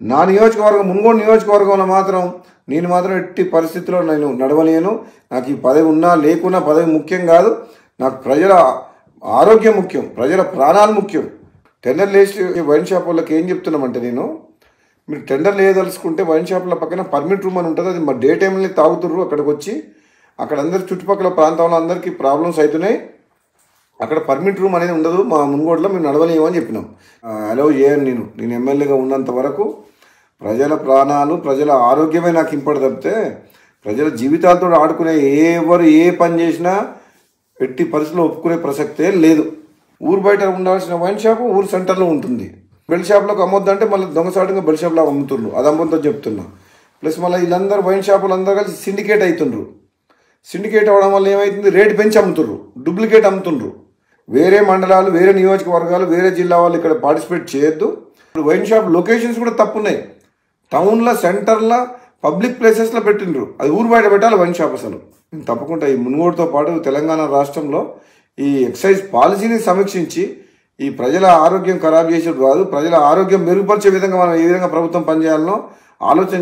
నా నియోజకవర్గం మున్గోడు నియోజకవర్గంలో మాత్రం నేను మాత్రం ఎట్టి పరిస్థితుల్లో నేను నడవలేను. నాకు ఈ పదవి ఉన్నా లేకున్నా పదవి ముఖ్యం కాదు. నాకు ప్రజల ఆరోగ్యం ముఖ్యం, ప్రజల ప్రాణాలు ముఖ్యం. టెండర్ లేచి వైన్ షాప్ వాళ్ళకి ఏం చెప్తున్నామంటే, నేను మీరు టెండర్ లేదలుచుకుంటే వైన్ షాప్ల పక్కన పర్మిట్ రూమ్ అని ఉంటుంది. అది మా డే టైంలో తాగుతుర్రు. అక్కడికి వచ్చి అక్కడ అందరు చుట్టుపక్కల ప్రాంతంలో అందరికీ ప్రాబ్లమ్స్ అవుతున్నాయి. అక్కడ పర్మిట్ రూమ్ అనేది ఉండదు మా మున్గోడులో, మేము నడవలేము అని చెప్పినాం. అలౌ చేయను. నేను ఎమ్మెల్యేగా ఉన్నంత వరకు ప్రజల ప్రాణాలు ప్రజల ఆరోగ్యమే నాకు ఇంపడి తప్పితే ప్రజల జీవితాలతో ఆడుకునే ఎవరు ఏ పని చేసినా ఎట్టి పరిస్థితుల్లో ఒప్పుకునే ప్రసక్తే లేదు. ఊరు బయట ఉండాల్సిన వైన్ షాపు ఊరు సెంటర్లో ఉంటుంది. బెల్ షాప్లోకి అమ్మొద్దంటే మళ్ళీ దొంగసాటుగా బెల్ షాప్లో అమ్ముతుండ్రు. అది అమ్మొద్దో చెప్తున్నా. ప్లస్ మళ్ళీ వీళ్ళందరూ వైన్ షాపులు అందరూ కలిసి సిండికేట్ అవుతుండ్రు. సిండికేట్ అవ్వడం వల్ల ఏమవుతుంది, రేటు పెంచి అమ్ముతుండ్రు, డూప్లికేట్ అమ్ముతుండ్రు. వేరే మండలాలు, వేరే నియోజకవర్గాలు, వేరే జిల్లా వాళ్ళు ఇక్కడ పార్టిసిపేట్ చేయొద్దు. ఇప్పుడు వైన్ షాప్ లొకేషన్స్ కూడా తప్పున్నాయి. టౌన్లో, సెంటర్లో, పబ్లిక్ ప్లేసెస్లో పెట్టిండ్రు. అది ఊరు బయట పెట్టాలి వైన్ షాప్. అసలు తప్పకుండా ఈ మున్గోడుతో పాటు తెలంగాణ రాష్ట్రంలో ఈ ఎక్సైజ్ పాలసీని సమీక్షించి ఈ ప్రజల ఆరోగ్యం ఖరాబ్ చేసేది కాదు, ప్రజల ఆరోగ్యం మెరుగుపరిచే విధంగా మనం ఏ విధంగా ప్రభుత్వం పనిచేయాలనో ఆలోచన